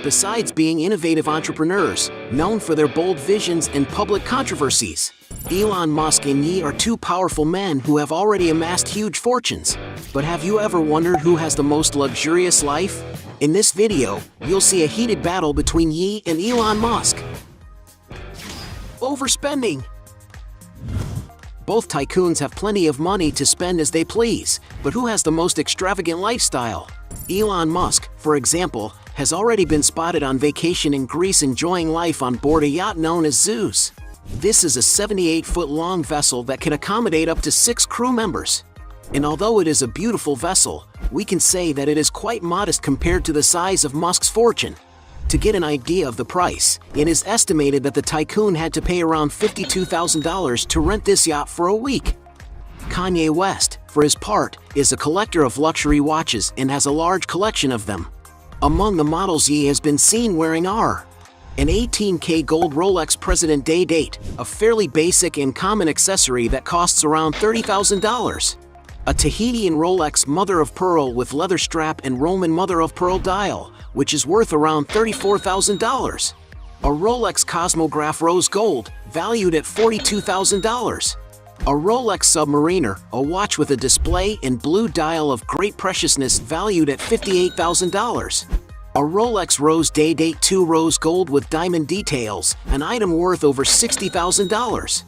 besides being innovative entrepreneurs, known for their bold visions and public controversies. Elon Musk and Ye are two powerful men who have already amassed huge fortunes. But have you ever wondered who has the most luxurious life? In this video, you'll see a heated battle between Ye and Elon Musk. Overspending. Both tycoons have plenty of money to spend as they please, but who has the most extravagant lifestyle? Elon Musk, for example, has already been spotted on vacation in Greece enjoying life on board a yacht known as Zeus. This is a 78-foot-long vessel that can accommodate up to 6 crew members. And although it is a beautiful vessel, we can say that it is quite modest compared to the size of Musk's fortune. To get an idea of the price, it is estimated that the tycoon had to pay around $52,000 to rent this yacht for a week. Kanye West, for his part, is a collector of luxury watches and has a large collection of them. Among the models Ye has been seen wearing are an 18K gold Rolex President Day date, a fairly basic and common accessory that costs around $30,000. A Tahitian Rolex Mother of Pearl with leather strap and Roman Mother of Pearl dial, which is worth around $34,000. A Rolex Cosmograph Rose Gold, valued at $42,000. A Rolex Submariner, a watch with a display and blue dial of great preciousness valued at $58,000. A Rolex Rose Day Date 2 Rose Gold with diamond details, an item worth over $60,000.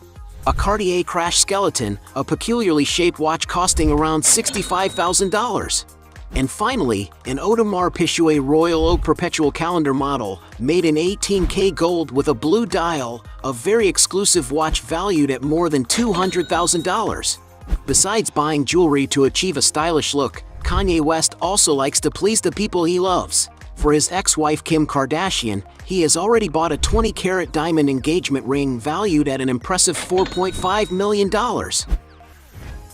A Cartier Crash Skeleton, a peculiarly shaped watch costing around $65,000. And finally, an Audemars Piguet Royal Oak Perpetual Calendar model, made in 18K gold with a blue dial, a very exclusive watch valued at more than $200,000. Besides buying jewelry to achieve a stylish look, Kanye West also likes to please the people he loves. For his ex-wife Kim Kardashian, he has already bought a 20-carat diamond engagement ring valued at an impressive $4.5 million.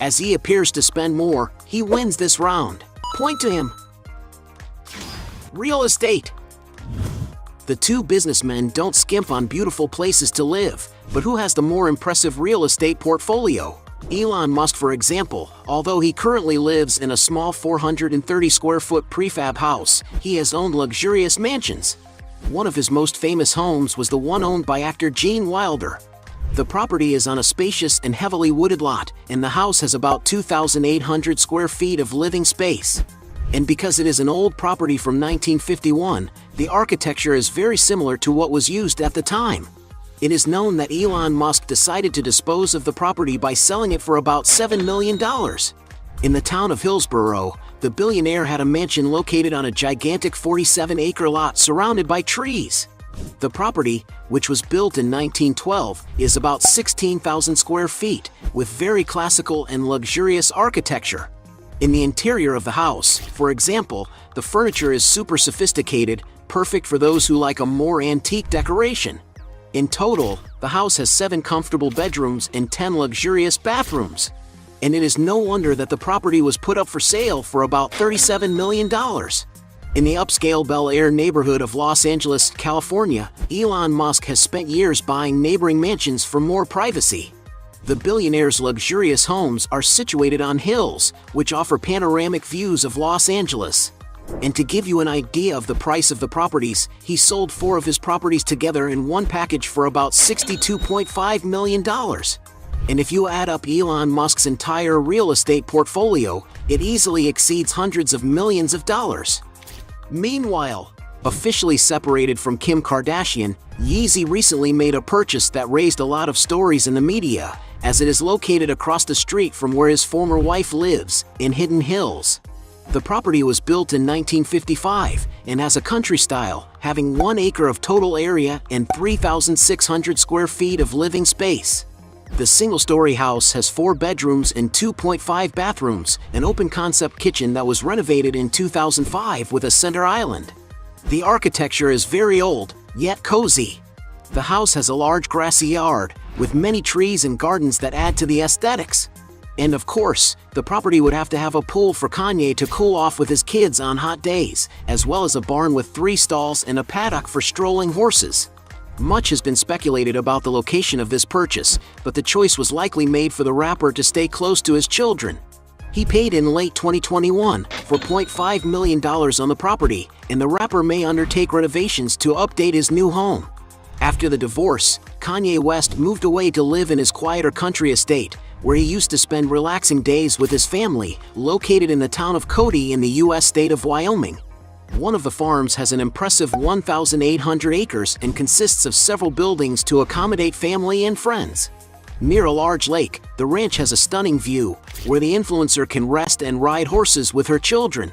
As he appears to spend more, he wins this round. Point to him. Real estate. The two businessmen don't skimp on beautiful places to live, but who has the more impressive real estate portfolio? Elon Musk, for example, although he currently lives in a small 430-square-foot prefab house, he has owned luxurious mansions. One of his most famous homes was the one owned by actor Gene Wilder. The property is on a spacious and heavily wooded lot, and the house has about 2,800 square feet of living space. And because it is an old property from 1951, the architecture is very similar to what was used at the time. It is known that Elon Musk decided to dispose of the property by selling it for about $7 million. In the town of Hillsborough, the billionaire had a mansion located on a gigantic 47-acre lot surrounded by trees. The property, which was built in 1912, is about 16,000 square feet, with very classical and luxurious architecture. In the interior of the house, for example, the furniture is super sophisticated, perfect for those who like a more antique decoration. In total, the house has 7 comfortable bedrooms and 10 luxurious bathrooms. And it is no wonder that the property was put up for sale for about $37 million. In the upscale Bel Air neighborhood of Los Angeles, California, Elon Musk has spent years buying neighboring mansions for more privacy. The billionaire's luxurious homes are situated on hills, which offer panoramic views of Los Angeles. And to give you an idea of the price of the properties, he sold 4 of his properties together in one package for about $62.5 million. And if you add up Elon Musk's entire real estate portfolio, it easily exceeds hundreds of millions of dollars. Meanwhile, officially separated from Kim Kardashian, Yeezy recently made a purchase that raised a lot of stories in the media, as it is located across the street from where his former wife lives, in Hidden Hills. The property was built in 1955 and has a country style, having 1 acre of total area and 3,600 square feet of living space. The single-story house has 4 bedrooms and 2.5 bathrooms, an open-concept kitchen that was renovated in 2005 with a center island. The architecture is very old, yet cozy. The house has a large grassy yard, with many trees and gardens that add to the aesthetics. And of course, the property would have to have a pool for Kanye to cool off with his kids on hot days, as well as a barn with 3 stalls and a paddock for strolling horses. Much has been speculated about the location of this purchase, but the choice was likely made for the rapper to stay close to his children. He paid in late 2021 for $0.5 million on the property, and the rapper may undertake renovations to update his new home. After the divorce, Kanye West moved away to live in his quieter country estate, where he used to spend relaxing days with his family, located in the town of Cody in the U.S. state of Wyoming. One of the farms has an impressive 1,800 acres and consists of several buildings to accommodate family and friends. Near a large lake, the ranch has a stunning view, where the influencer can rest and ride horses with her children.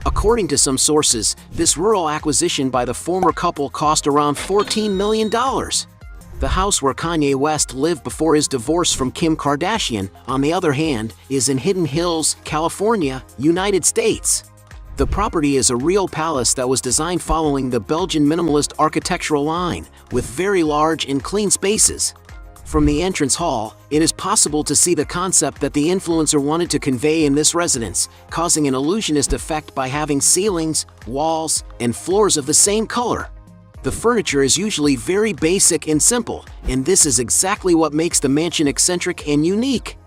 According to some sources, this rural acquisition by the former couple cost around $14 million. The house where Kanye West lived before his divorce from Kim Kardashian, on the other hand, is in Hidden Hills, California, United States. The property is a real palace that was designed following the Belgian minimalist architectural line, with very large and clean spaces. From the entrance hall, it is possible to see the concept that the influencer wanted to convey in this residence, causing an illusionist effect by having ceilings, walls, and floors of the same color. The furniture is usually very basic and simple, and this is exactly what makes the mansion eccentric and unique.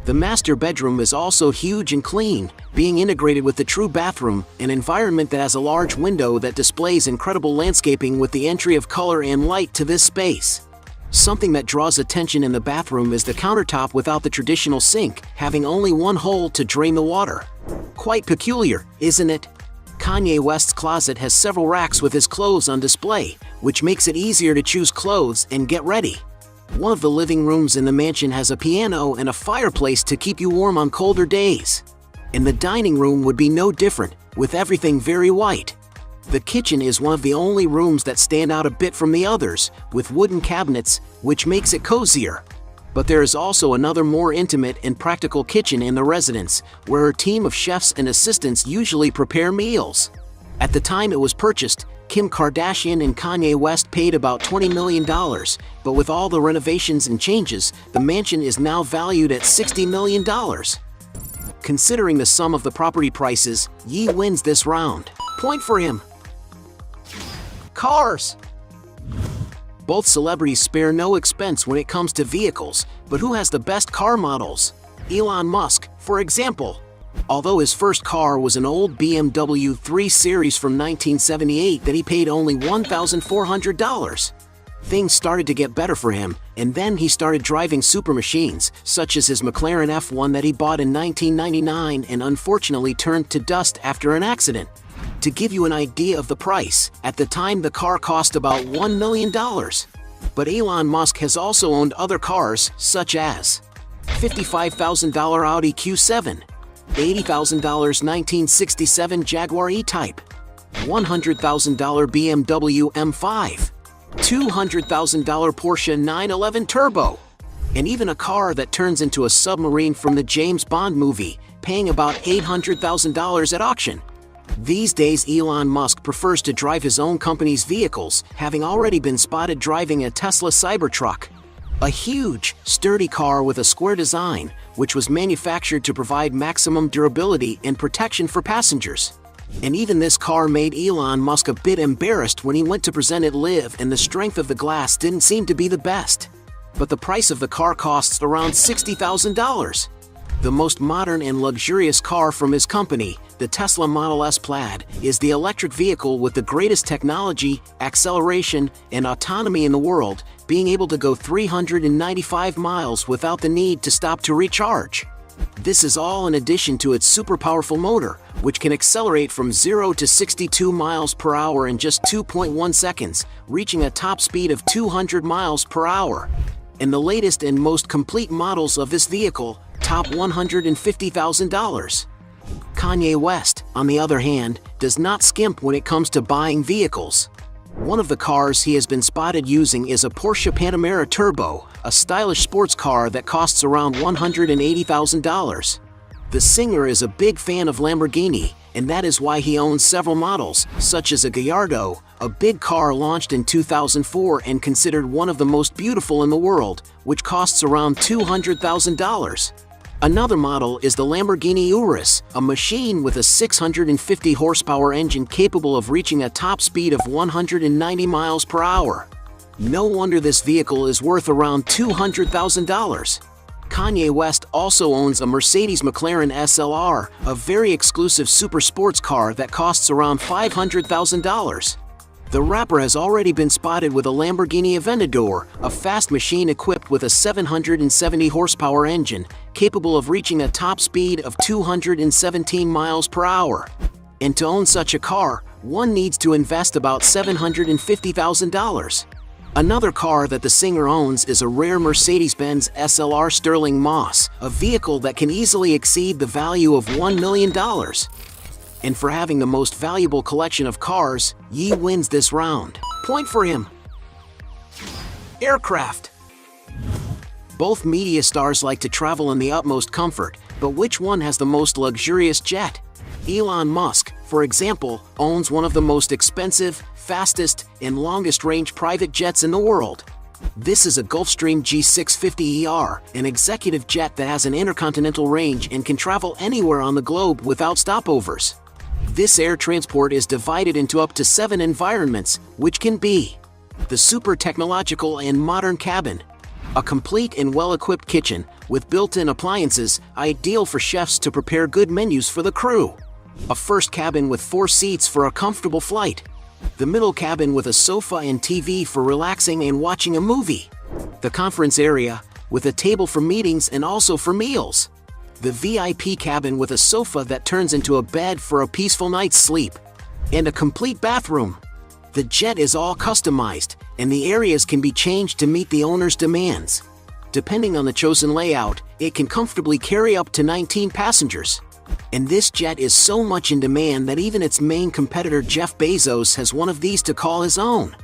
The master bedroom is also huge and clean, being integrated with the true bathroom, an environment that has a large window that displays incredible landscaping with the entry of color and light to this space. Something that draws attention in the bathroom is the countertop without the traditional sink, having only one hole to drain the water. Quite peculiar, isn't it? Kanye West's closet has several racks with his clothes on display, which makes it easier to choose clothes and get ready. One of the living rooms in the mansion has a piano and a fireplace to keep you warm on colder days. And the dining room would be no different, with everything very white. The kitchen is one of the only rooms that stand out a bit from the others, with wooden cabinets, which makes it cozier. But there is also another more intimate and practical kitchen in the residence, where a team of chefs and assistants usually prepare meals. At the time it was purchased, Kim Kardashian and Kanye West paid about $20 million, but with all the renovations and changes, the mansion is now valued at $60 million. Considering the sum of the property prices, Ye wins this round. Point for him. Cars. Both celebrities spare no expense when it comes to vehicles, but who has the best car models? Elon Musk, for example. Although his first car was an old BMW 3 Series from 1978 that he paid only $1,400. Things started to get better for him, and then he started driving super machines, such as his McLaren F1 that he bought in 1999 and unfortunately turned to dust after an accident. To give you an idea of the price, at the time the car cost about $1 million. But Elon Musk has also owned other cars, such as $55,000 Audi Q7, $80,000 1967 Jaguar E-Type, $100,000 BMW M5, $200,000 Porsche 911 Turbo, and even a car that turns into a submarine from the James Bond movie, paying about $800,000 at auction. These days Elon Musk prefers to drive his own company's vehicles, having already been spotted driving a Tesla Cybertruck. A huge, sturdy car with a square design, which was manufactured to provide maximum durability and protection for passengers. And even this car made Elon Musk a bit embarrassed when he went to present it live, and the strength of the glass didn't seem to be the best. But the price of the car costs around $60,000. The most modern and luxurious car from his company, the Tesla Model S Plaid, is the electric vehicle with the greatest technology, acceleration, and autonomy in the world, being able to go 395 miles without the need to stop to recharge. This is all in addition to its super powerful motor, which can accelerate from 0 to 62 miles per hour in just 2.1 seconds, reaching a top speed of 200 miles per hour. And the latest and most complete models of this vehicle top $150,000. Kanye West, on the other hand, does not skimp when it comes to buying vehicles. One of the cars he has been spotted using is a Porsche Panamera Turbo, a stylish sports car that costs around $180,000. The singer is a big fan of Lamborghini, and that is why he owns several models, such as a Gallardo, a big car launched in 2004 and considered one of the most beautiful in the world, which costs around $200,000. Another model is the Lamborghini Urus, a machine with a 650 horsepower engine capable of reaching a top speed of 190 miles per hour. No wonder this vehicle is worth around $200,000. Kanye West also owns a Mercedes McLaren SLR, a very exclusive super sports car that costs around $500,000. The rapper has already been spotted with a Lamborghini Aventador, a fast machine equipped with a 770 horsepower engine, capable of reaching a top speed of 217 miles per hour. And to own such a car, one needs to invest about $750,000. Another car that the singer owns is a rare Mercedes-Benz SLR Sterling Moss, a vehicle that can easily exceed the value of $1 million. And for having the most valuable collection of cars, Ye wins this round. Point for him. Aircraft. Both media stars like to travel in the utmost comfort, but which one has the most luxurious jet? Elon Musk, for example, owns one of the most expensive, fastest, and longest-range private jets in the world. This is a Gulfstream G650ER, an executive jet that has an intercontinental range and can travel anywhere on the globe without stopovers. This air transport is divided into up to 7 environments, which can be the super technological and modern cabin, a complete and well-equipped kitchen with built-in appliances, ideal for chefs to prepare good menus for the crew, a first cabin with 4 seats for a comfortable flight, the middle cabin with a sofa and TV for relaxing and watching a movie, the conference area with a table for meetings and also for meals, the VIP cabin with a sofa that turns into a bed for a peaceful night's sleep, and a complete bathroom. The jet is all customized, and the areas can be changed to meet the owner's demands. Depending on the chosen layout, it can comfortably carry up to 19 passengers. And this jet is so much in demand that even its main competitor Jeff Bezos has one of these to call his own.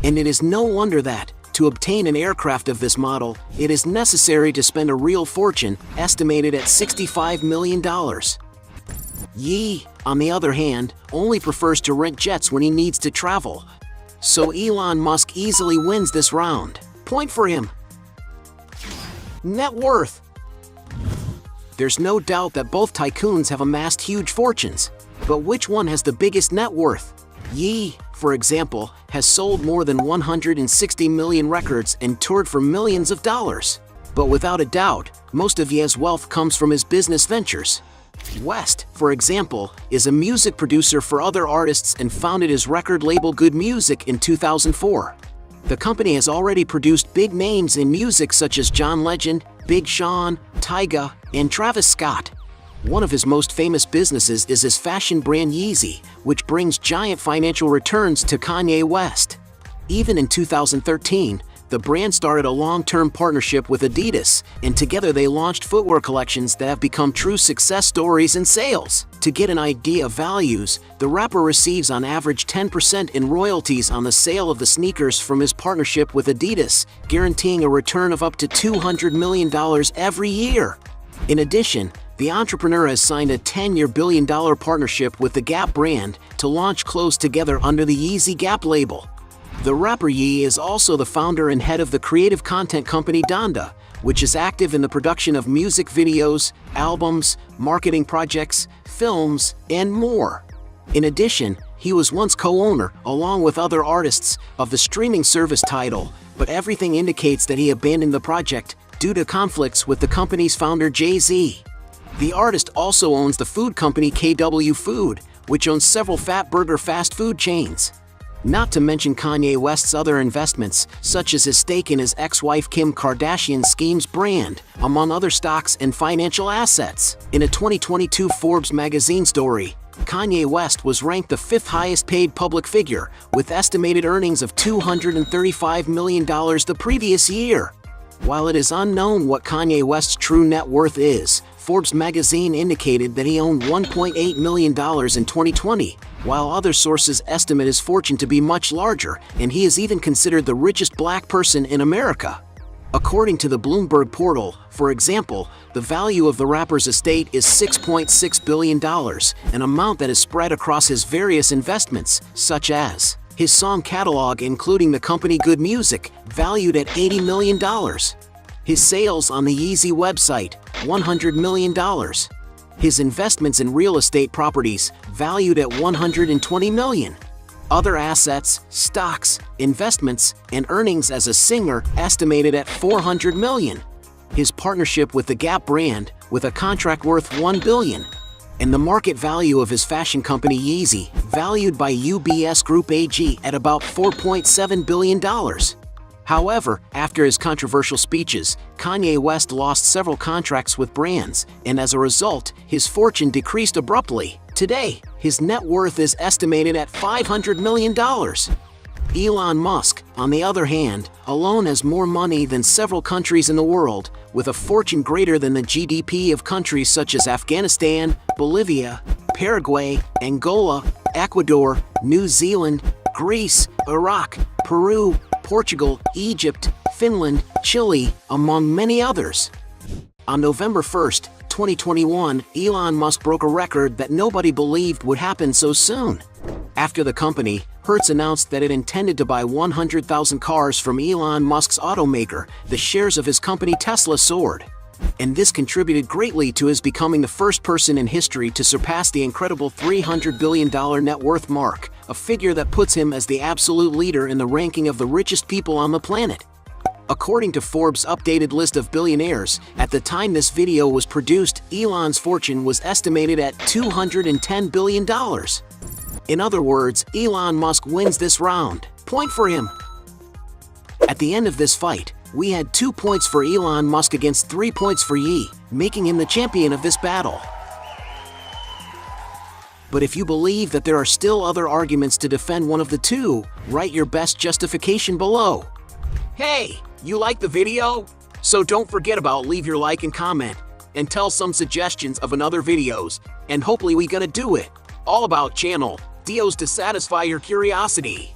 And it is no wonder that, to obtain an aircraft of this model, it is necessary to spend a real fortune, estimated at $65 million. Ye, on the other hand, only prefers to rent jets when he needs to travel. So Elon Musk easily wins this round. Point for him. Net worth. There's no doubt that both tycoons have amassed huge fortunes, but which one has the biggest net worth? Ye, for example, has sold more than 160 million records and toured for millions of dollars. But without a doubt, most of Ye's wealth comes from his business ventures. West, for example, is a music producer for other artists and founded his record label Good Music in 2004. The company has already produced big names in music such as John Legend, Big Sean, Tyga, and Travis Scott. One of his most famous businesses is his fashion brand Yeezy, which brings giant financial returns to Kanye West. Even in 2013, the brand started a long-term partnership with Adidas, and together they launched footwear collections that have become true success stories in sales. To get an idea of values, the rapper receives on average 10% in royalties on the sale of the sneakers from his partnership with Adidas, guaranteeing a return of up to $200 million every year. In addition, the entrepreneur has signed a 10-year billion-dollar partnership with the Gap brand to launch clothes together under the Yeezy Gap label. The rapper Ye is also the founder and head of the creative content company Donda, which is active in the production of music videos, albums, marketing projects, films, and more. In addition, he was once co-owner, along with other artists, of the streaming service Tidal, but everything indicates that he abandoned the project due to conflicts with the company's founder Jay-Z. The artist also owns the food company KW Food, which owns several Fatburger fast food chains. Not to mention Kanye West's other investments, such as his stake in his ex-wife Kim Kardashian's Skims brand, among other stocks and financial assets. In a 2022 Forbes magazine story, Kanye West was ranked the 5th highest paid public figure, with estimated earnings of $235 million the previous year. While it is unknown what Kanye West's true net worth is, Forbes magazine indicated that he owned $1.8 million in 2020, while other sources estimate his fortune to be much larger, and he is even considered the richest black person in America. According to the Bloomberg portal, for example, the value of the rapper's estate is $6.6 billion, an amount that is spread across his various investments, such as his song catalog including the company Good Music, valued at $80 million. His sales on the Yeezy website, $100 million. His investments in real estate properties, valued at $120 million. Other assets, stocks, investments, and earnings as a singer estimated at $400 million. his partnership with the Gap brand, with a contract worth $1 billion. And the market value of his fashion company Yeezy, valued by UBS Group AG at about $4.7 billion. However, after his controversial speeches, Kanye West lost several contracts with brands, and as a result, his fortune decreased abruptly. Today, his net worth is estimated at $500 million. Elon Musk, on the other hand, alone has more money than several countries in the world, with a fortune greater than the GDP of countries such as Afghanistan, Bolivia, Paraguay, Angola, Ecuador, New Zealand, Greece, Iraq, Peru, Portugal, Egypt, Finland, Chile, among many others. On November 1st, 2021, Elon Musk broke a record that nobody believed would happen so soon. After the company, Hertz announced that it intended to buy 100,000 cars from Elon Musk's automaker, the shares of his company Tesla soared. And this contributed greatly to his becoming the first person in history to surpass the incredible $300 billion net worth mark, a figure that puts him as the absolute leader in the ranking of the richest people on the planet. According to Forbes' updated list of billionaires, at the time this video was produced, Elon's fortune was estimated at $210 billion. In other words, Elon Musk wins this round. Point for him. At the end of this fight, we had 2 points for Elon Musk against 3 points for Ye, making him the champion of this battle. But if you believe that there are still other arguments to defend one of the two, write your best justification below. Hey, you like the video? So don't forget about leave your like and comment, and tell some suggestions of another videos, and hopefully we gonna do it. All about channel deals to satisfy your curiosity.